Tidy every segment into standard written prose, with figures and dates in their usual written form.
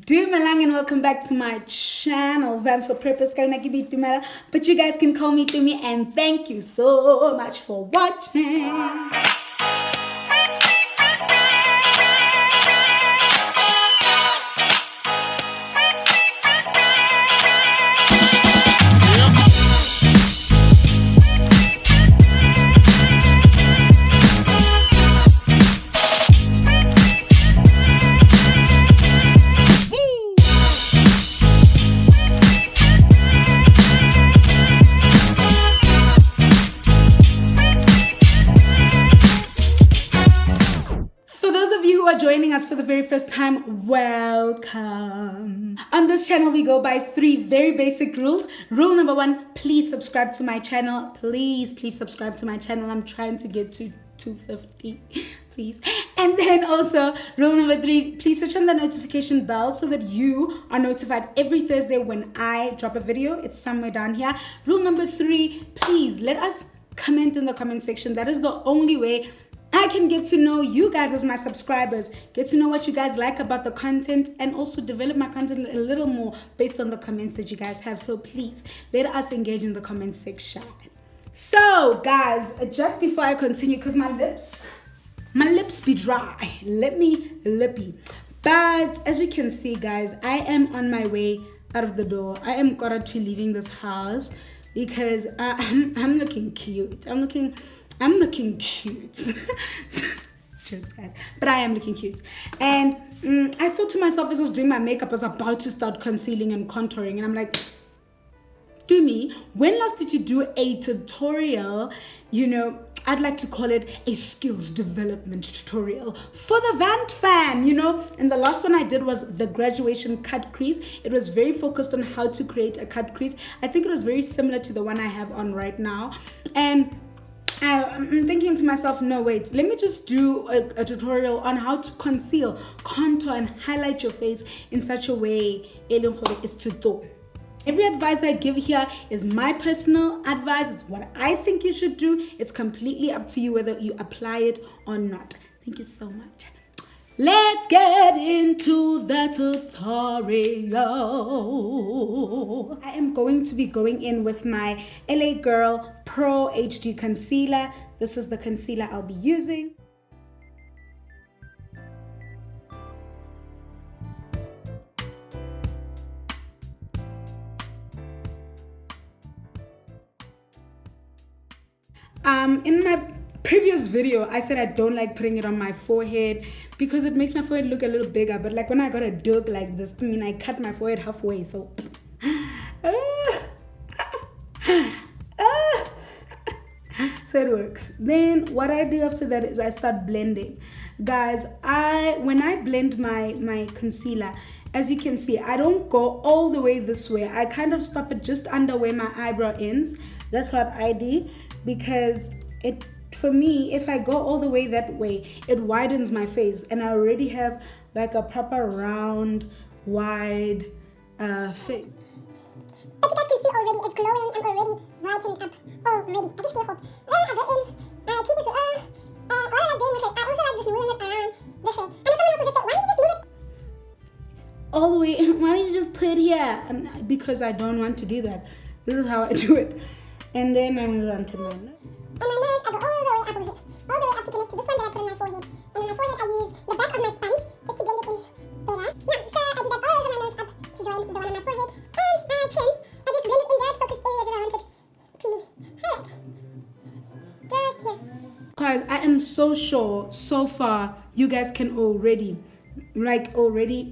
Dumelang and welcome back to my channel. Van for purpose, but you guys can call me Tumi, and thank you so much for watching. Joining us for the very first time, welcome. On this channel we go by 3 very basic rules. Rule number 1, please subscribe to my channel. Please subscribe to my channel. I'm trying to get to 250, please. And then also rule number 3, please switch on the notification bell so that you are notified every Thursday when I drop a video. It's somewhere down here. Rule number 3, please let us comment in the comment section. That is the only way I can get to know you guys as my subscribers, get to know what you guys like about the content, and also develop my content a little more based on the comments that you guys have. So please let us engage in the comment section. So guys, just before I continue, because my lips be dry, let me lippy. But as you can see guys, I am on my way out of the door. I am currently leaving this house because I'm looking cute. I'm looking cute. Jokes, guys. But I am looking cute. And I thought to myself as I was doing my makeup, I was about to start concealing and contouring. And I'm like, Dumi, when last did you do a tutorial? You know, I'd like to call it a skills development tutorial for the Vant fam, you know. And the last one I did was the graduation cut crease. It was very focused on how to create a cut crease. I think it was very similar to the one I have on right now. And I'm thinking to myself, no, wait, let me just do a tutorial on how to conceal, contour, and highlight your face in such a way is to do. Every advice I give here is my personal advice. It's what I think you should do. It's completely up to you whether you apply it or not. Thank you so much. Let's get into the tutorial. I am going to be going in with my LA Girl ProHD concealer. This is the concealer I'll be using. In my previous video, I said I don't like putting it on my forehead because it makes my forehead look a little bigger. But like when I got a dog like this, I mean, I cut my forehead halfway, so so it works. Then what I do after that is I start blending. Guys, when I blend my concealer, as you can see, I don't go all the way this way. I kind of stop it just under where my eyebrow ends. That's what I do, because for me, if I go all the way that way, it widens my face, and I already have like a proper round, wide face. But you guys can see already it's glowing and already brightened up already. I just feel hope. I go in, keep it to what am I doing with it? I also like just moving it around this way. And then someone else will just say, why don't you just move it all the way? Why don't you just put it here? Because I don't want to do that. This is how I do it. And then I move on to my nose. And my nose, I go all the way up over here. All the way up to connect to this one that I put on my forehead. And on my forehead, I use the back of my sponge just to blend it in better. Yeah, so I do that all over my nose up to join the one on my forehead. And my chin, I just blend it in that focused areas that I wanted to highlight. Just here. Guys, I am so sure so far you guys can already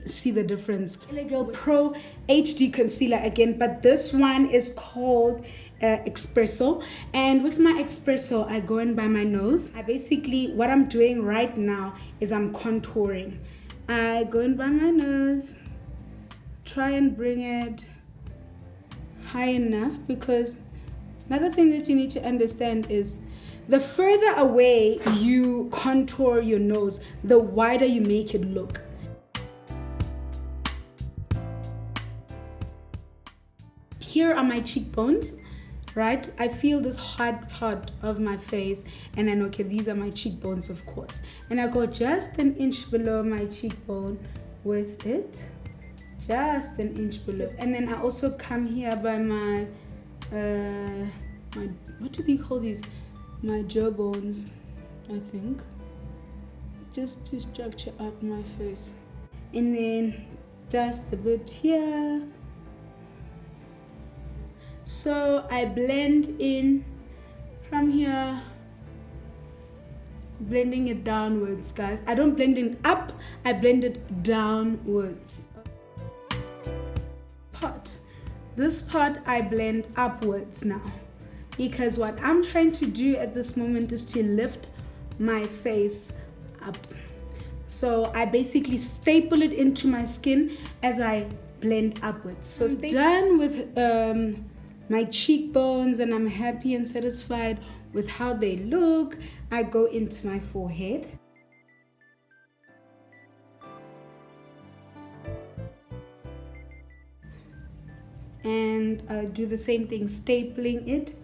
see the difference. LA Girl Pro HD concealer again, but this one is called Espresso. And with my Espresso, I go in by my nose. What I'm doing right now is I'm contouring. I go in by my nose, try and bring it high enough, because another thing that you need to understand is the further away you contour your nose, the wider you make it look. Here are my cheekbones, right? I feel this hard part of my face, and I know, okay, these are my cheekbones, of course. And I go just an inch below my cheekbone with it. just an inch below. And then I also come here by my what do they call these? My jaw bones, I think, just to structure out my face. And then just a bit here. So I blend in from here, blending it downwards, guys. I don't blend it up, I blend it downwards. This part I blend upwards now, because what I'm trying to do at this moment is to lift my face up. So I basically staple it into my skin as I blend upwards. So I'm done with my cheekbones, and I'm happy and satisfied with how they look. I go into my forehead. And I do the same thing, stapling it,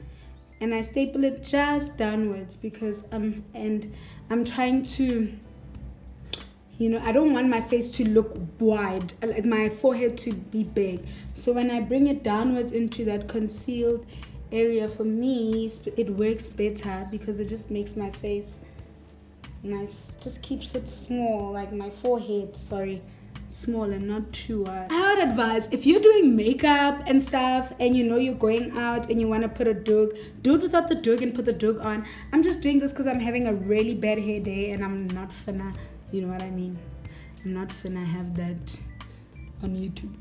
and I staple it just downwards because I'm trying to, you know, I don't want my face to look wide, like my forehead to be big. So when I bring it downwards into that concealed area, for me, it works better because it just makes my face nice, just keeps it small, like my forehead, small and not too wide. I would advise, if you're doing makeup and stuff and you know you're going out and you want to put a doog, do it without the doog and put the doog on. I'm just doing this because I'm having a really bad hair day and I'm not finna, you know what I mean? I'm not finna have that on YouTube.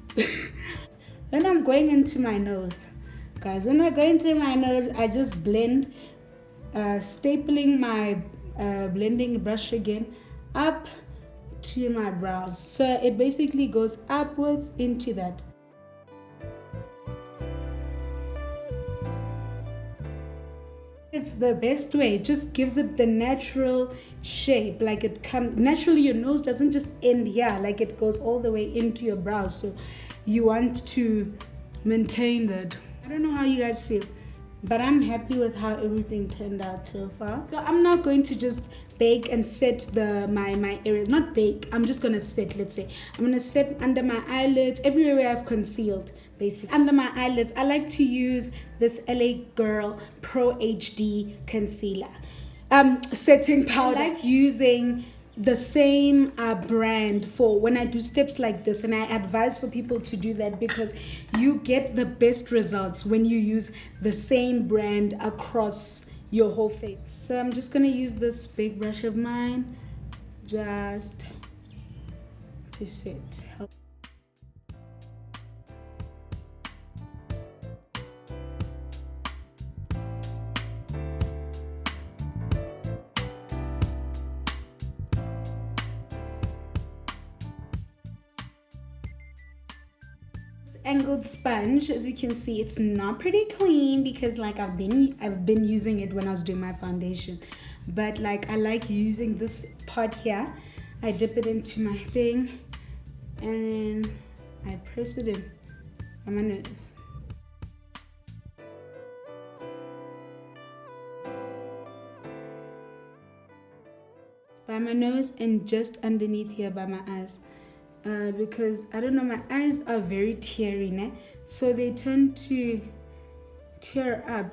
Then I'm going into my nose. Guys, when I go into my nose, I just blend, stapling my blending brush again up to my brows. So it basically goes upwards into that. It's the best way. It just gives it the natural shape, like it comes naturally. Your nose doesn't just end here, like it goes all the way into your brows. So you want to maintain that. I don't know how you guys feel, but I'm happy with how everything turned out so far. So I'm not going to just bake and set my area, not bake, I'm just gonna set, let's say. I'm gonna set under my eyelids, everywhere where I've concealed, basically. Under my eyelids, I like to use this LA Girl ProHD concealer. Setting powder. I like using the same brand for when I do steps like this, and I advise for people to do that because you get the best results when you use the same brand across your whole face. So I'm just gonna use this big brush of mine just to set. Angled sponge, as you can see, it's not pretty clean because like I've been using it when I was doing my foundation, but like I like using this part here. I dip it into my thing and then I press it in. I'm gonna by my nose and just underneath here by my eyes. Because I don't know, my eyes are very teary, né? So they tend to tear up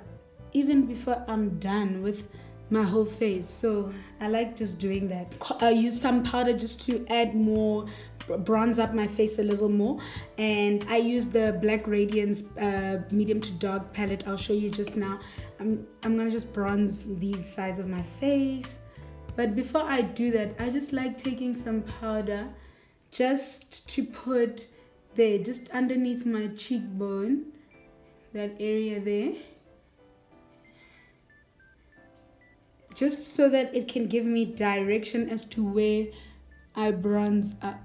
even before I'm done with my whole face. So I like just doing that. I use some powder just to add more, bronze up my face a little more, and I use the Black Radiance medium to dark palette. I'll show you just now. I'm gonna just bronze these sides of my face, but before I do that, I just like taking some powder just to put there, just underneath my cheekbone, that area there, just so that it can give me direction as to where I bronze up.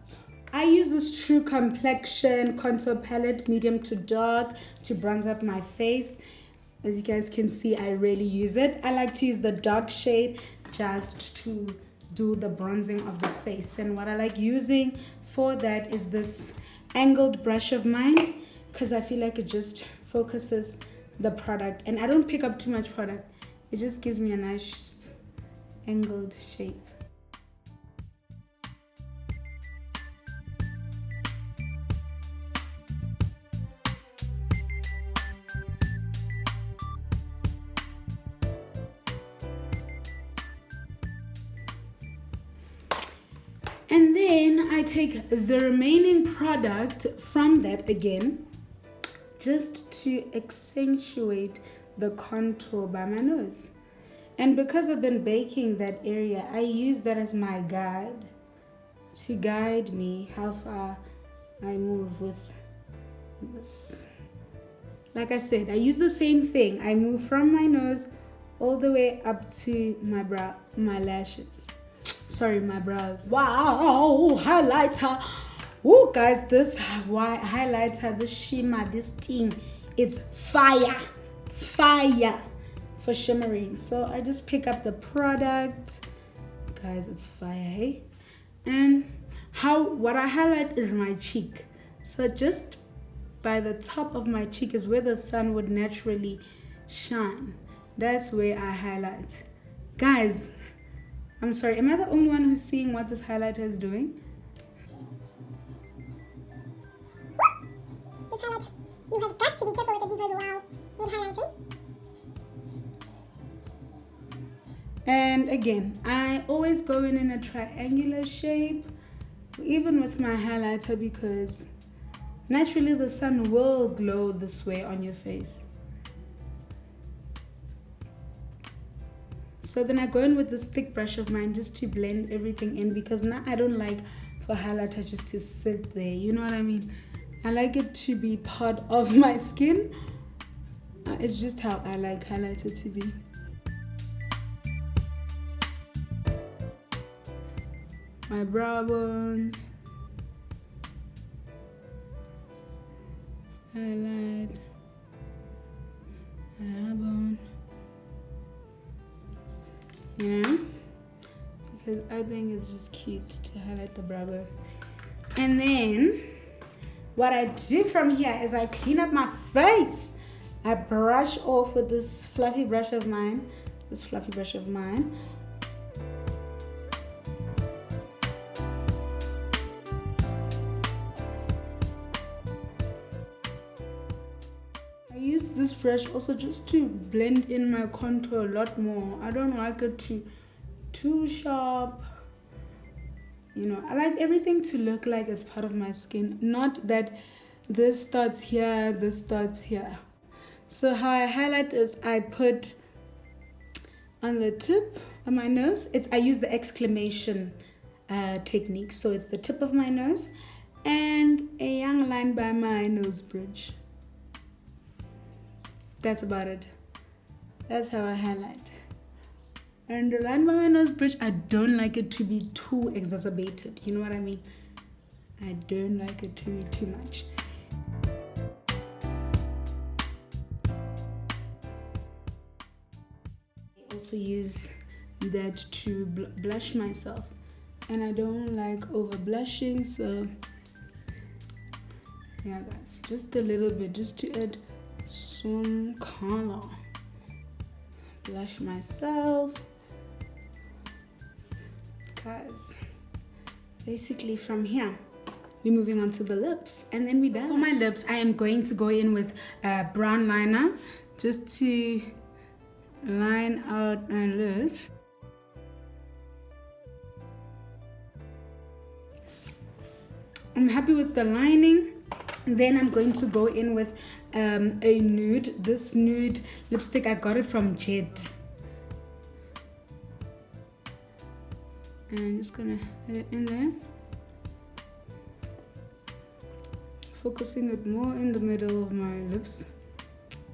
I use this True Complexion contour palette, medium to dark, to bronze up my face. As you guys can see, I rarely use it. I like to use the dark shade just to do the bronzing of the face. And what I like using for that is this angled brush of mine, because I feel like it just focuses the product and I don't pick up too much product. It just gives me a nice angled shape. And then I take the remaining product from that again, just to accentuate the contour by my nose. And because I've been baking that area, I use that as my guide to guide me how far I move with this. Like I said, I use the same thing. I move from my nose all the way up to my brow, my lashes. Sorry, my brows. Wow, highlighter. Oh, guys, this highlighter, this shimmer, this thing, it's fire. Fire for shimmering. So I just pick up the product. Guys, it's fire, hey? And what I highlight is my cheek. So just by the top of my cheek is where the sun would naturally shine. That's where I highlight. Guys, I'm sorry, am I the only one who's seeing what this highlighter is doing? This highlight, you have got to be careful with it because while you're highlighting. And again, I always go in a triangular shape, even with my highlighter, because naturally the sun will glow this way on your face. So then I go in with this thick brush of mine just to blend everything in, because now I don't like for highlighter just to sit there, you know what I mean? I like it to be part of my skin. It's just how I like highlighter to be. My brow bones, highlight, brow bone, yeah, because I think it's just cute to highlight the brow bone. And then what I do from here is I clean up my face. I brush off with this fluffy brush of mine, I use this brush also just to blend in my contour a lot more. I don't like it too sharp. You know, I like everything to look like it's part of my skin, not that this starts here, this starts here. So how I highlight is I put on the tip of my nose. I use the exclamation technique. So it's the tip of my nose and a young line by my nose bridge. That's about it. That's how I highlight. And the line by my nose bridge, I don't like it to be too exacerbated. You know what I mean? I don't like it to be too much. I also use that to blush myself. And I don't like over blushing, so yeah guys, just a little bit, just to add some color. Blush myself. Guys, basically from here we're moving on to the lips, and then we're done. For my lips, I am going to go in with a brown liner just to line out my lips. I'm happy with the lining. Then I'm going to go in with a nude. This nude lipstick, I got it from Jet. And I'm just gonna add it in there. Focusing it more in the middle of my lips.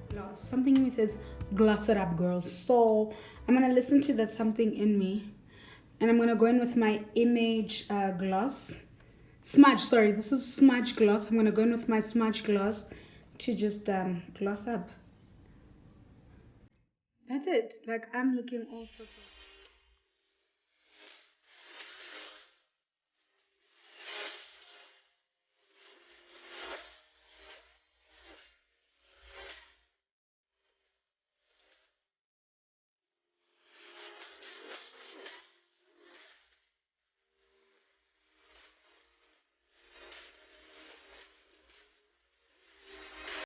Gloss. Something in me says, gloss it up, girls. So I'm gonna listen to that something in me. And I'm gonna go in with my Image gloss. Smudge, sorry, this is Smudge gloss. I'm gonna go in with my Smudge gloss to just gloss up. That's it. Like, I'm looking all sorts of